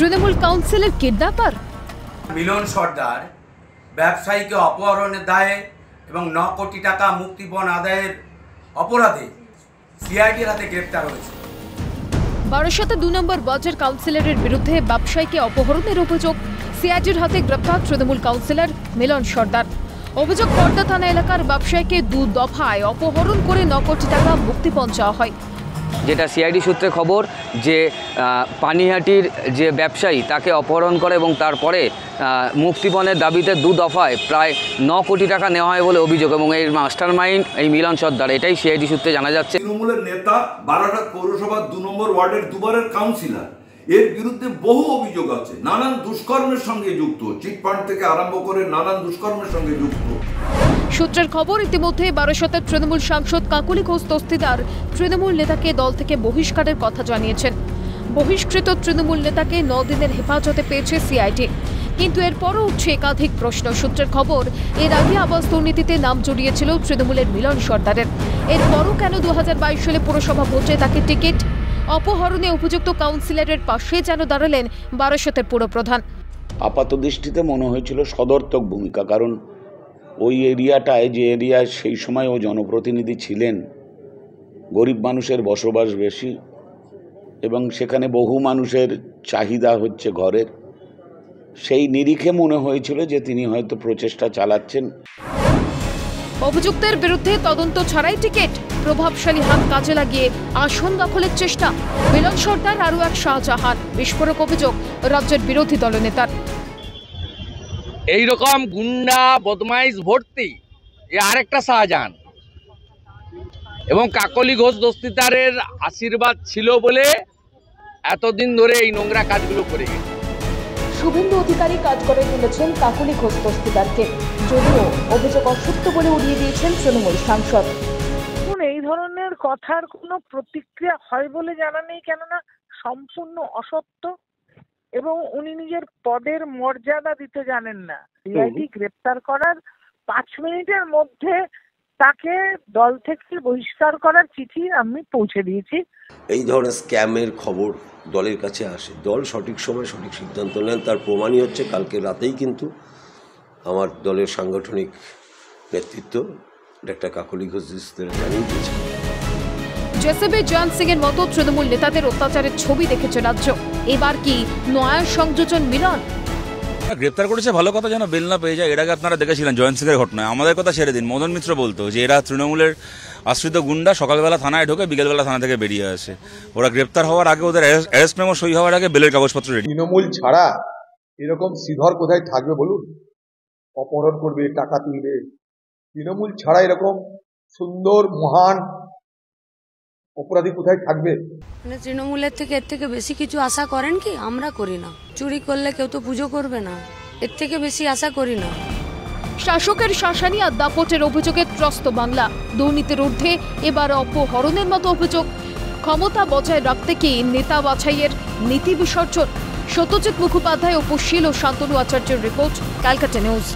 তৃণমূল কাউন্সিলের কিডন্যাপার মিলন সর্দার ব্যবসায়ীকে অপহরণের দায়ে এবং 9 কোটি টাকা মুক্তিপণ আদায়ের অপরাধে সিআইডির হাতে গ্রেপ্তার হয়েছে। বারাসাতে 2 নম্বর ওয়ার্ডের কাউন্সিলরের বিরুদ্ধে ব্যবসায়ীকে অপহরণের অভিযোগ, সিআইডির হাতে গ্রেপ্তার তৃণমূল কাউন্সিলর মিলন সর্দার। অভিযোগ, পর্দা থানা এলাকার ব্যবসায়ীকে 2 দফায় অপহরণ করে 9 কোটি টাকা মুক্তিপণ চাওয়া হয়। যেটা সিআইডি সূত্রে খবর যে পানিহাটির যে ব্যবসায়ী তাকে অপহরণ করে এবং তারপরে মুক্তিপণের দাবিতে 2 দফায় প্রায় 9 কোটি টাকা নেওয়া হয় বলে অভিযোগ, এবং এই মাস্টার মাইন্ড এই মিলন সর্দার, এটাই সিআইডি সূত্রে জানা যাচ্ছে। তৃণমূলের নেতা, বারাসাত পৌরসভার 2 নম্বর ওয়ার্ডের 2বারের কাউন্সিলর, এর বিরুদ্ধে বহু অভিযোগ আছে, নানান দুষ্কর্মের সঙ্গে যুক্ত, চিটফান্ড থেকে আরম্ভ করে নানান দুষ্কর্মের সঙ্গে যুক্ত। সূত্রের খবর, ইতিমধ্যে বারাসাতের তৃণমূল সাংসদ কাকলি ঘোষ দস্তিদার তৃণমূল নেতাকে দল থেকে বহিষ্কারের কথা জানিয়েছেন। বহিষ্কৃত তৃণমূল নেতাকে 9 দিনের হেফাজতে পেয়েছে সিআইডি, কিন্তু এরপরও উঠছে একাধিক প্রশ্ন। সূত্রের খবর, এর আগে আবাস দুর্নীতিতে নাম জড়িয়েছিল তৃণমূলের মিলন সর্দারের। এরপরও কেন 2022 সালে পুরসভা ভোটে তাকে টিকিট? অপহরণে অভিযুক্ত কাউন্সিলরের পাশে যেন দাঁড়ালেন বারাসাতের পুরপ্রধান। আপাত দৃষ্টিতে মনে হয়েছিল সদর্থক ভূমিকা, কারণ ওই এরিয়াটায়, যে এরিয়ায় সেই সময় ও জনপ্রতিনিধি ছিলেন, গরিব মানুষের বসবাস বেশি এবং সেখানে বহু মানুষের চাহিদা হচ্ছে ঘরের, সেই নিরিখে মনে হয়েছিল যে তিনি হয়তো প্রচেষ্টা চালাচ্ছেন। অভিযুক্তের বিরুদ্ধে তদন্ত ছাড়াই টিকিট, প্রভাবশালী হাত কাজে লাগিয়ে আসন দখলের চেষ্টা। মিলন সর্দার আরও এক শাহজাহান, বিস্ফোরক অভিযোগ রাজ্যের বিরোধী দলনেতার। এইরকম গুন্ডা বদমাইশ ভর্তি এ আরেকটা শাহজাহান, এবং কাকলি ঘোষ দস্তিদারের আশীর্বাদ ছিল বলে এতদিন ধরে এই নোংরা কাজগুলো করে গেছে। শুভেন্দু অধিকারী কাজ করে তুলেছেন কাকলি ঘোষ দস্তিদারকে, যদিও অভিযোগ অসত্য বলে উড়িয়ে দিয়েছেন তৃণমূল সাংসদ। এই ধরনের কথার কোনো প্রতিক্রিয়া হয় বলে জানা নেই, কেননা সম্পূর্ণ অসত্য এবং উনি নিজের পদের মর্যাদা দিতে জানেন না। সিআইডি গ্রেপ্তার করার 5 মিনিটের মধ্যে তাকে দল থেকে বহিষ্কার করার চিঠি আমি পৌঁছে দিয়েছি। এই ধরনের স্ক্যামের খবর দলের কাছে আসে, দল সঠিক সময় সঠিক সিদ্ধান্ত নেন, তার প্রমাণই হচ্ছে কালকে রাতেই কিন্তু আমার দলের সাংগঠনিক নেতৃত্ব ডাক্তার কাকলি ঘোষ জানিয়ে দিয়েছে। জেসিবি জয়ন্ত সিং এর মতো তৃণমূল নেতাদের অত্যাচারের ছবি দেখেছে রাজ্য। এবার কি নয়া সংযোজন মিলন? গ্রেপ্তার করেছে, ভালো কথা, যেন বেল না পেয়ে যায়। এর আগে আপনারা দেখেছিলেন জয়ন্ত সিং এর ঘটনায়। আমাদের কথা ছেড়ে দিন, মদন মিত্র বলতো যে এরা তৃণমূলের আশ্রিত গুন্ডা, সকালবেলা থানায় ঢোকে, বিকেলবেলা থানা থেকে বেরিয়ে আসে। ওরা গ্রেপ্তার হওয়ার আগে, ওদের অ্যারেস্ট মেমো সই হওয়ার আগে বেলের কাগজপত্র রেডি। তৃণমূল ছাড়া এরকম শ্রীধর কোথায় থাকবে বলুন? অপহরণ করবে, টাকা তুলবে। তৃণমূল ছাড়া এরকম সুন্দর মহান অপরাধী কোথায় থাকবে? মানে তৃণমূলের থেকে এর থেকে বেশি কিছু আশা করেন কি? আমরা করি না। চুরি করলে কেউ তো পুজো করবে না, এর থেকে বেশি আশা করি না। শাসকের শাসানি আর দাপটের অভিযোগে ত্রস্ত বাংলা। দুর্নীতির ঊর্ধ্বে এবার অপহরণের মতো অভিযোগ। ক্ষমতা বজায় রাখতে কি নেতা বাছাইয়ের নীতি বিসর্জন? সত্যজিৎ মুখোপাধ্যায়, উপশীল ও শান্তনু আচার্যের রিপোর্ট, ক্যালকাটা নিউজ।